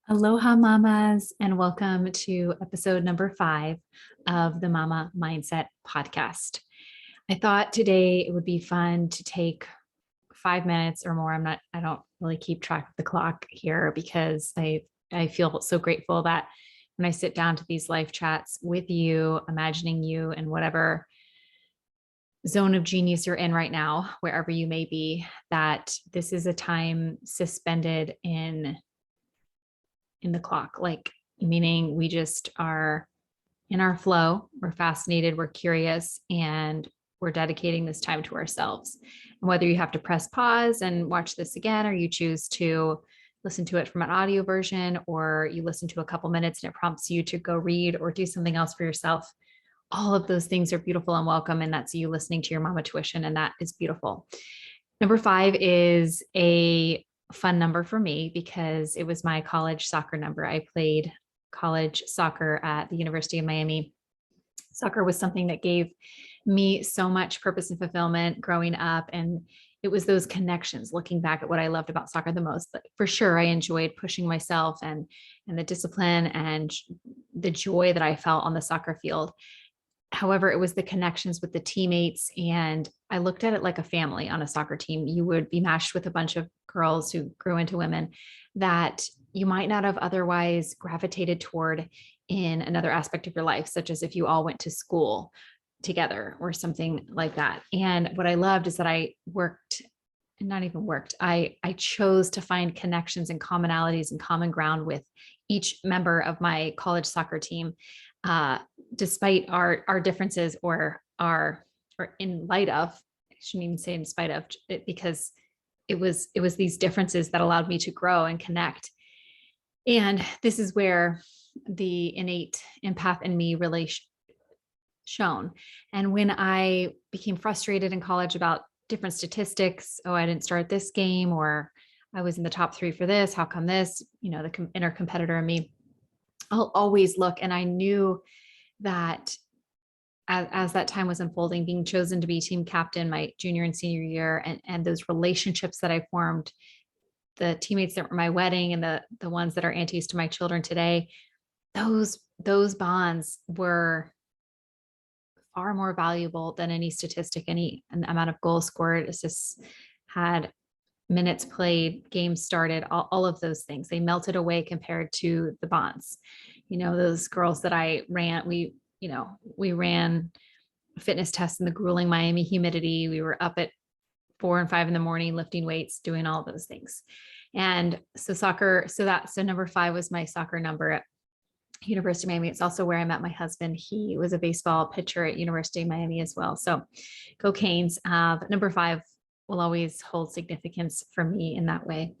Aloha Mamas, and welcome to episode number 5 of the Mama Mindset podcast. I thought today it would be fun to take 5 minutes or more. I don't really keep track of the clock here because I feel so grateful that when I sit down to these life chats with you, imagining you in whatever zone of genius you're in right now, wherever you may be, that this is a time suspended in the clock, like meaning we just are in our flow. We're fascinated, we're curious, and we're dedicating this time to ourselves. And whether you have to press pause and watch this again, or you choose to listen to it from an audio version, or you listen to a couple minutes and it prompts you to go read or do something else for yourself, all of those things are beautiful and welcome. And that's you listening to your mama tuition. And that is beautiful. Number 5 is a fun number for me because it was my college soccer number. I played college soccer at the University of Miami. Soccer was something that gave me so much purpose and fulfillment growing up. And it was those connections, looking back at what I loved about soccer the most. But for sure, I enjoyed pushing myself and the discipline and the joy that I felt on the soccer field. However, it was the connections with the teammates. And I looked at it like a family on a soccer team. You would be matched with a bunch of girls who grew into women that you might not have otherwise gravitated toward in another aspect of your life, such as if you all went to school together or something like that. And what I loved is that I worked and not even worked. I chose to find connections and commonalities and common ground with each member of my college soccer team, despite our differences or in light of. I shouldn't even say in spite of it, because it was these differences that allowed me to grow and connect. And this is where the innate empath in me really shone. And when I became frustrated in college about different statistics, oh, I didn't start this game, or I was in the top 3 for this, how come this, the inner competitor in me, I'll always look. And I knew that as that time was unfolding, being chosen to be team captain my junior and senior year, and those relationships that I formed, the teammates that were my wedding and the ones that are aunties to my children today, those bonds were far more valuable than any statistic, any amount of goals scored, assists had, minutes played, games started, all of those things. They melted away compared to the bonds. Those girls that I ran, we ran fitness tests in the grueling Miami humidity. We were up at 4 and 5 in the morning, lifting weights, doing all those things. And so number 5 was my soccer number at University of Miami. It's also where I met my husband. He was a baseball pitcher at University of Miami as well. So go Canes. But number 5 will always hold significance for me in that way.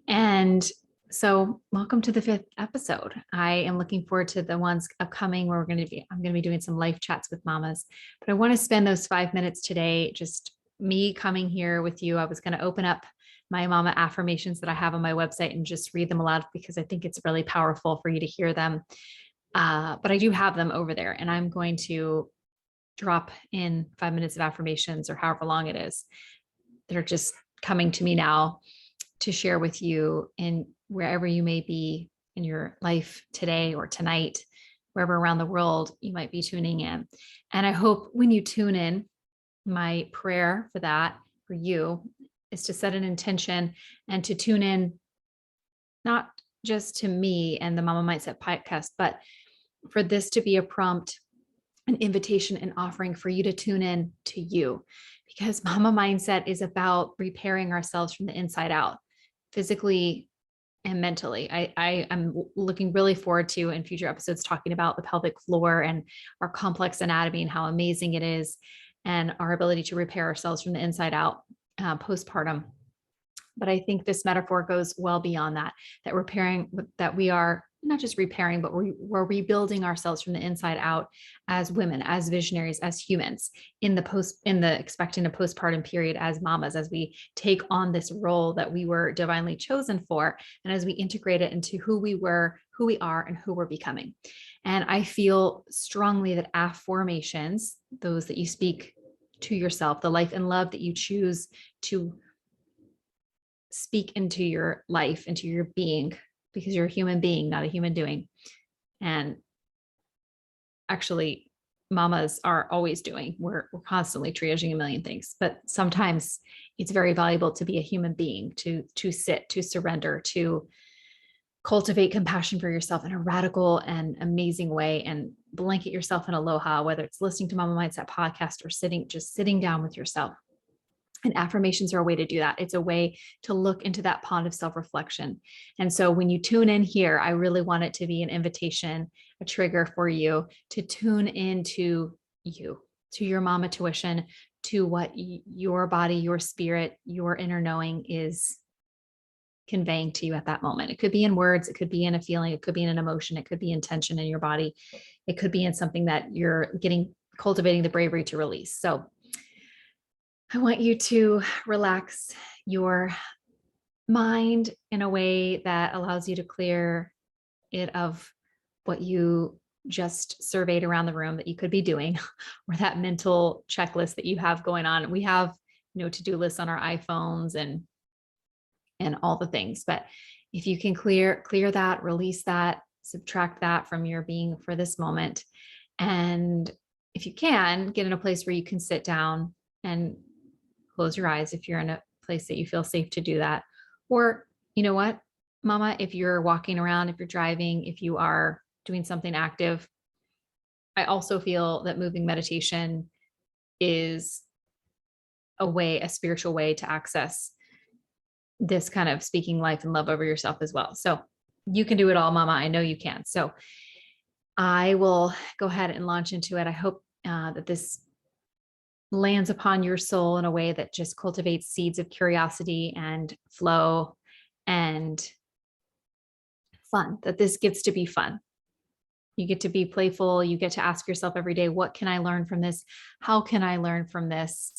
And so welcome to the 5th episode. I am looking forward to the ones upcoming where I'm going to be doing some life chats with mamas, but I want to spend those 5 minutes today, just me coming here with you. I was going to open up my mama affirmations that I have on my website and just read them aloud because I think it's really powerful for you to hear them. But I do have them over there, and I'm going to drop in 5 minutes of affirmations or however long it is that are just coming to me now to share with you in wherever you may be in your life today or tonight, wherever around the world you might be tuning in. And I hope when you tune in, my prayer for that for you is to set an intention and to tune in, not just to me and the Mama Mindset podcast, but for this to be a prompt, an invitation, an offering for you to tune in to you, because Mama Mindset is about repairing ourselves from the inside out, physically and mentally. I'm looking really forward to in future episodes talking about the pelvic floor and our complex anatomy and how amazing it is, and our ability to repair ourselves from the inside out postpartum. But I think this metaphor goes well beyond that, that we are not just repairing, but we're rebuilding ourselves from the inside out as women, as visionaries, as humans in the expecting a postpartum period, as mamas, as we take on this role that we were divinely chosen for, and as we integrate it into who we were, who we are, and who we're becoming. And I feel strongly that Aff-FOR-mations, those that you speak to yourself, the life and love that you choose to speak into your life, into your being, because you're a human being, not a human doing. And actually, mamas are always doing. We're constantly triaging a million things, but sometimes it's very valuable to be a human being, to sit, to surrender, to cultivate compassion for yourself in a radical and amazing way, and blanket yourself in aloha, whether it's listening to Mama Mindset podcast or just sitting down with yourself. And affirmations are a way to do that. It's a way to look into that pond of self-reflection. And so when you tune in here, I really want it to be an invitation, a trigger for you to tune into you, to your mama tuition, to what your body, your spirit, your inner knowing is conveying to you at that moment. It could be in words, it could be in a feeling, it could be in an emotion, it could be in tension in your body. It could be in something that you're cultivating the bravery to release. So I want you to relax your mind in a way that allows you to clear it of what you just surveyed around the room that you could be doing, or that mental checklist that you have going on. We have, to-do lists on our iPhones and all the things, but if you can clear that, release that, subtract that from your being for this moment. And if you can, get in a place where you can sit down and close your eyes if you're in a place that you feel safe to do that. Or, you know what, mama, if you're walking around, if you're driving, if you are doing something active, I also feel that moving meditation is a spiritual way to access this kind of speaking life and love over yourself as well. So you can do it all, mama. I know you can. So I will go ahead and launch into it. I hope that this lands upon your soul in a way that just cultivates seeds of curiosity and flow and fun, that this gets to be fun. You get to be playful. You get to ask yourself every day, what can I learn from this? How can I learn from this?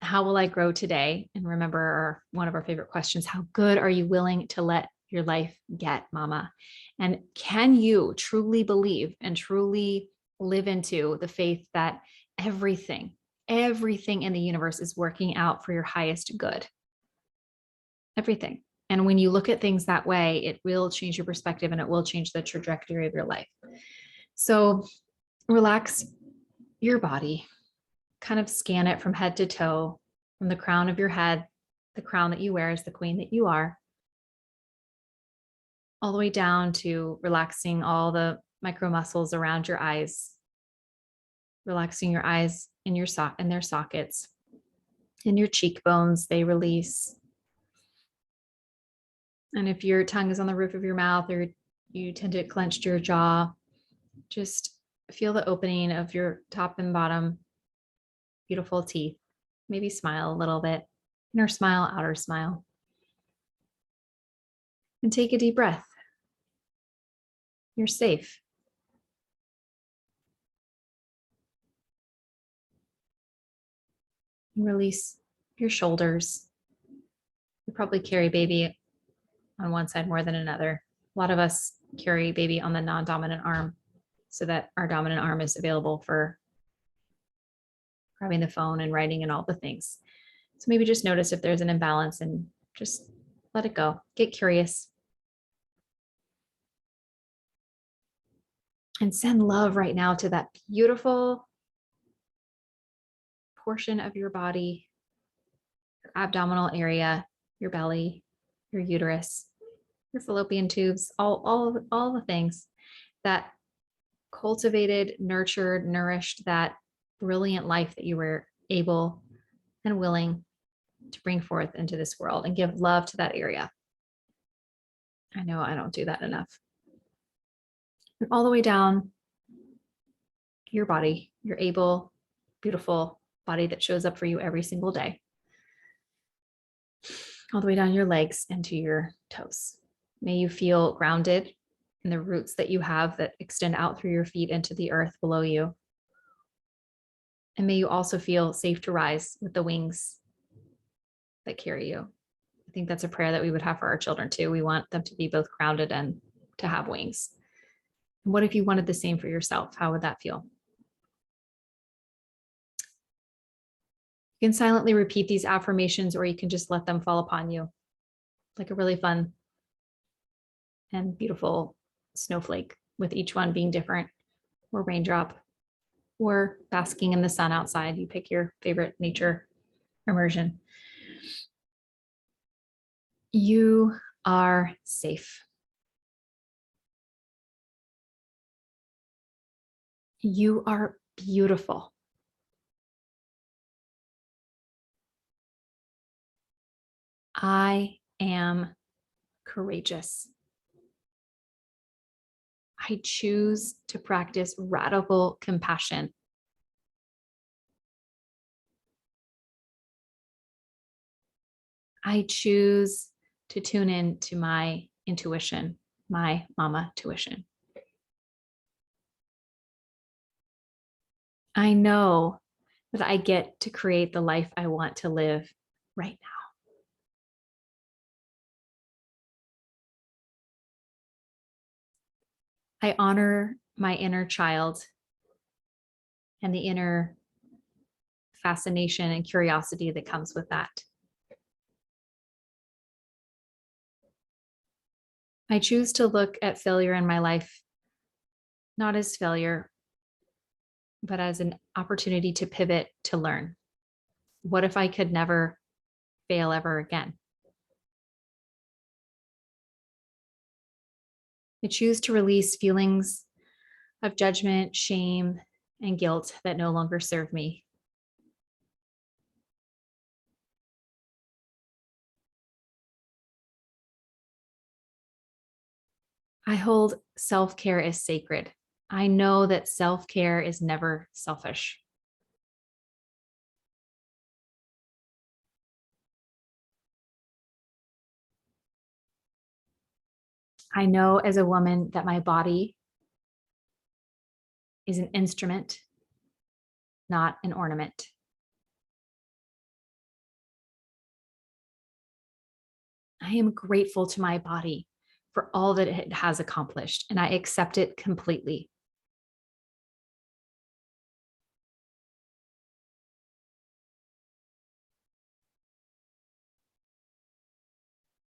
How will I grow today? And remember, one of our favorite questions, how good are you willing to let your life get, mama? And can you truly believe and truly live into the faith that everything in the universe is working out for your highest good? Everything. And when you look at things that way, it will change your perspective and it will change the trajectory of your life. So relax your body, kind of scan it from head to toe, from the crown of your head, the crown that you wear as the queen that you are, all the way down to relaxing all the micro muscles around your eyes, relaxing your eyes in their sockets, and your cheekbones, they release. And if your tongue is on the roof of your mouth or you tend to clench your jaw, just feel the opening of your top and bottom beautiful teeth. Maybe smile a little bit, inner smile, outer smile. And take a deep breath. You're safe. And release your shoulders. You probably carry baby on one side more than another. A lot of us carry baby on the non-dominant arm so that our dominant arm is available for grabbing the phone and writing and all the things. So maybe just notice if there's an imbalance and just let it go. Get curious. And send love right now to that beautiful portion of your body, your abdominal area, your belly, your uterus, your fallopian tubes, all the things that cultivated, nurtured, nourished that brilliant life that you were able and willing to bring forth into this world, and give love to that area. I know I don't do that enough. And all the way down your body, your able, beautiful body that shows up for you every single day. All the way down your legs and to your toes. May you feel grounded in the roots that you have that extend out through your feet into the earth below you. And may you also feel safe to rise with the wings that carry you. I think that's a prayer that we would have for our children too. We want them to be both grounded and to have wings. And what if you wanted the same for yourself? How would that feel? You can silently repeat these affirmations, or you can just let them fall upon you like a really fun and beautiful snowflake, with each one being different, or raindrop, or basking in the sun outside. You pick your favorite nature immersion. You are safe. You are beautiful. I am courageous. I choose to practice radical compassion. I choose to tune in to my intuition, my mama tuition. I know that I get to create the life I want to live right now. I honor my inner child and the inner fascination and curiosity that comes with that. I choose to look at failure in my life not as failure, but as an opportunity to pivot, to learn. What if I could never fail ever again? I choose to release feelings of judgment, shame, and guilt that no longer serve me. I hold self-care as sacred. I know that self-care is never selfish. I know as a woman that my body is an instrument, not an ornament. I am grateful to my body for all that it has accomplished, and I accept it completely.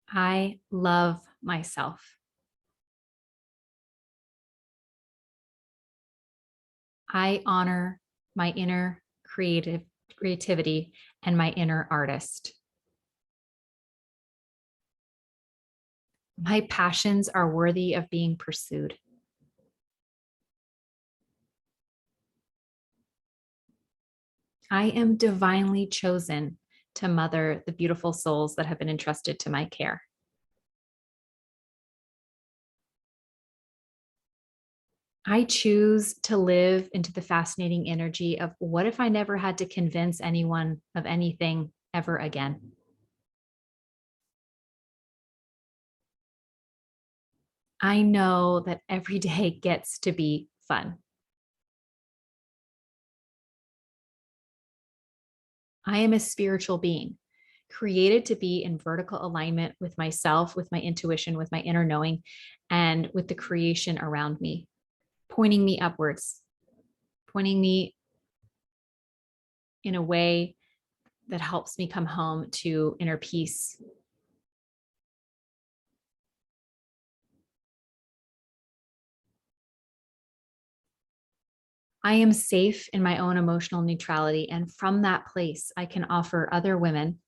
I love myself. I honor my inner creativity and my inner artist. My passions are worthy of being pursued. I am divinely chosen to mother the beautiful souls that have been entrusted to my care. I choose to live into the fascinating energy of what if I never had to convince anyone of anything ever again? I know that every day gets to be fun. I am a spiritual being, created to be in vertical alignment with myself, with my intuition, with my inner knowing, and with the creation around me, pointing me upwards, pointing me in a way that helps me come home to inner peace. I am safe in my own emotional neutrality, and from that place, I can offer other women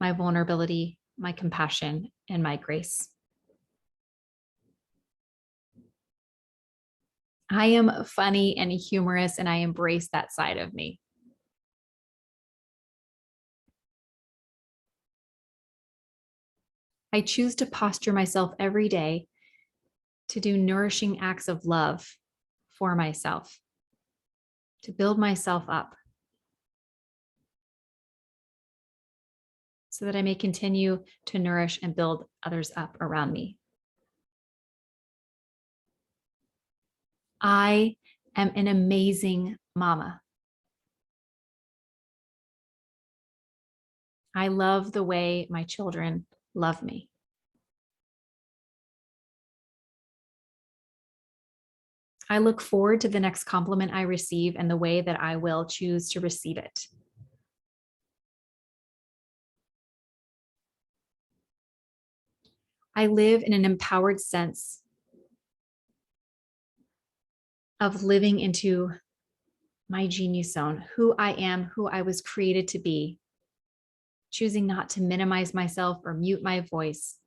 my vulnerability, my compassion, and my grace. I am funny and humorous, and I embrace that side of me. I choose to posture myself every day to do nourishing acts of love for myself, to build myself up so that I may continue to nourish and build others up around me. I am an amazing mama. I love the way my children love me. I look forward to the next compliment I receive and the way that I will choose to receive it. I live in an empowered sense of living into my genius zone, who I am, who I was created to be, choosing not to minimize myself or mute my voice.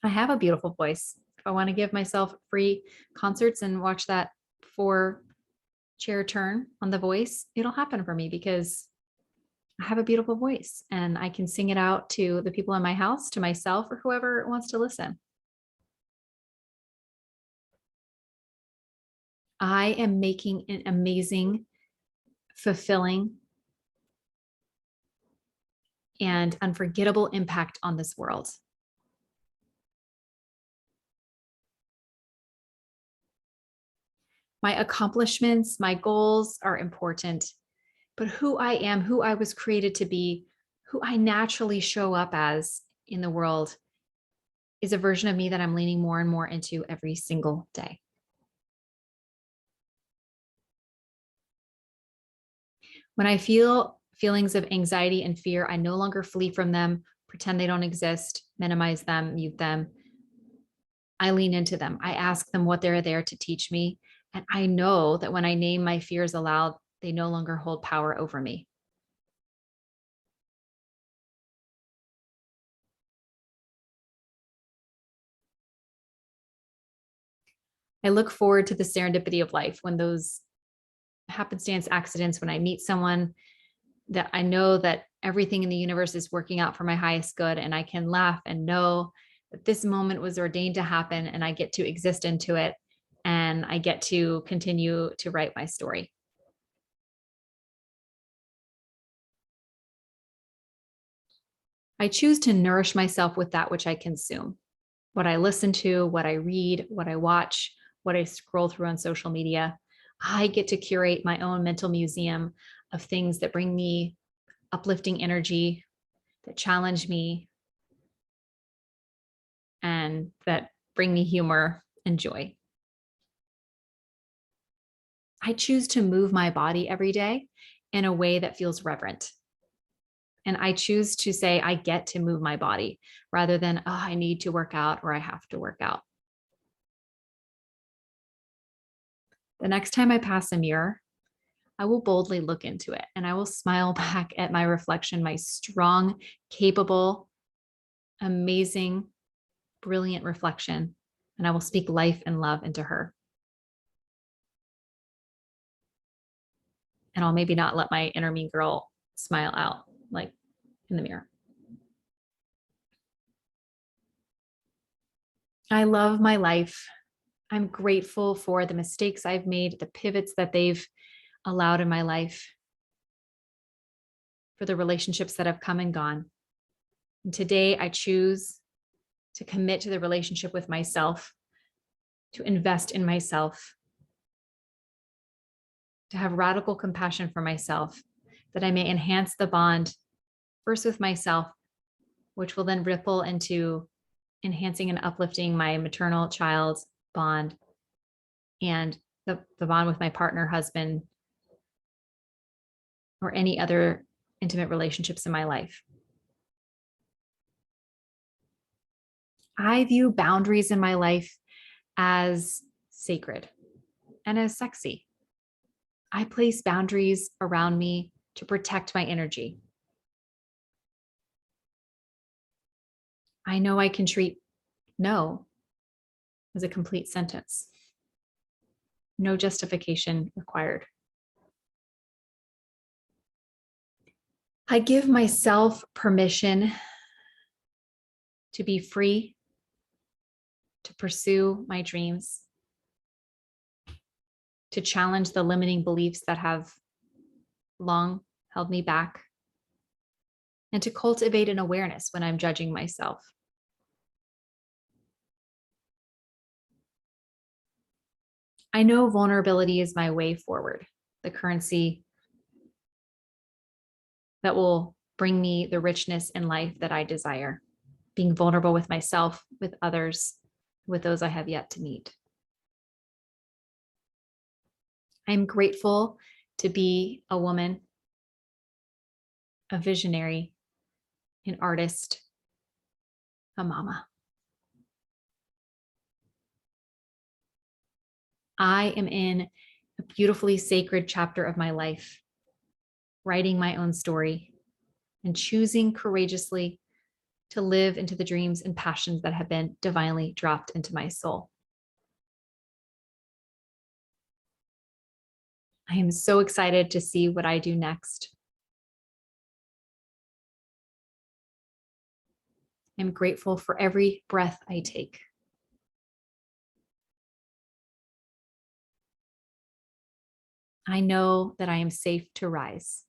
I have a beautiful voice. If I want to give myself free concerts and watch that 4-chair turn on The Voice, it'll happen for me because I have a beautiful voice and I can sing it out to the people in my house, to myself, or whoever wants to listen. I am making an amazing, fulfilling, and unforgettable impact on this world. My accomplishments, my goals are important, but who I am, who I was created to be, who I naturally show up as in the world is a version of me that I'm leaning more and more into every single day. When I feel feelings of anxiety and fear, I no longer flee from them, pretend they don't exist, minimize them, mute them. I lean into them. I ask them what they're there to teach me. And I know that when I name my fears aloud, they no longer hold power over me. I look forward to the serendipity of life when those happenstance accidents, when I meet someone that I know that everything in the universe is working out for my highest good, and I can laugh and know that this moment was ordained to happen and I get to exist into it and I get to continue to write my story. I choose to nourish myself with that which I consume, what I listen to, what I read, what I watch, what I scroll through on social media. I get to curate my own mental museum of things that bring me uplifting energy, that challenge me, and that bring me humor and joy. I choose to move my body every day in a way that feels reverent. And I choose to say, I get to move my body rather than, oh, I need to work out or I have to work out. The next time I pass a mirror, I will boldly look into it and I will smile back at my reflection, my strong, capable, amazing, brilliant reflection. And I will speak life and love into her. And I'll maybe not let my inner mean girl smile out like in the mirror. I love my life. I'm grateful for the mistakes I've made, the pivots that they've allowed in my life, for the relationships that have come and gone. And today I choose to commit to the relationship with myself, to invest in myself, to have radical compassion for myself, that I may enhance the bond first with myself, which will then ripple into enhancing and uplifting my maternal child bond and the bond with my partner, husband, or any other intimate relationships in my life. I view boundaries in my life as sacred and as sexy. I place boundaries around me to protect my energy. I know I can treat no as a complete sentence. No justification required. I give myself permission to be free, to pursue my dreams, to challenge the limiting beliefs that have long held me back, and to cultivate an awareness when I'm judging myself. I know vulnerability is my way forward, the currency that will bring me the richness in life that I desire, being vulnerable with myself, with others, with those I have yet to meet. I'm grateful to be a woman a visionary, an artist, a mama. I am in a beautifully sacred chapter of my life, writing my own story and choosing courageously to live into the dreams and passions that have been divinely dropped into my soul. I am so excited to see what I do next. I'm grateful for every breath I take. I know that I am safe to rise.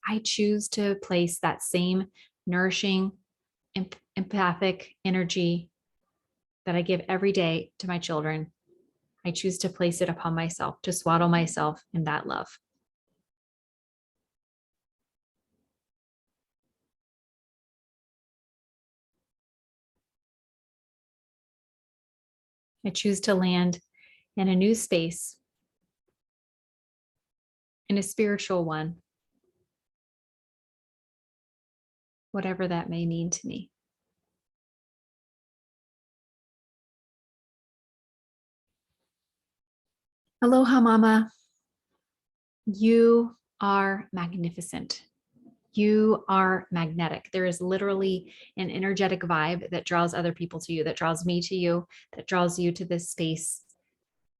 I choose to place that same nourishing, empathic energy that I give every day to my children. I choose to place it upon myself, to swaddle myself in that love. I choose to land in a new space, in a spiritual one, whatever that may mean to me. Aloha, Mama. You are magnificent. You are magnetic. There is literally an energetic vibe that draws other people to you, that draws me to you, that draws you to this space.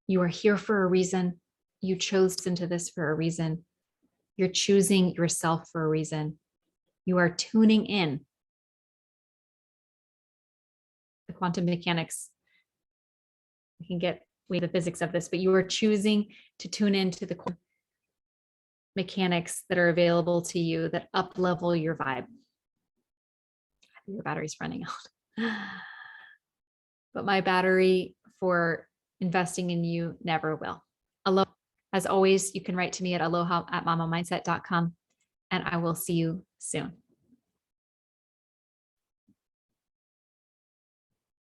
You are here for a reason. You chose into this for a reason. You're choosing yourself for a reason. You are tuning in. The quantum mechanics, we can get way the physics of this, but you are choosing to tune into the mechanics that are available to you that up level your vibe. Your battery's running out. But my battery for investing in you never will. Aloha. As always, you can write to me at aloha@mamamindset.com, and I will see you soon.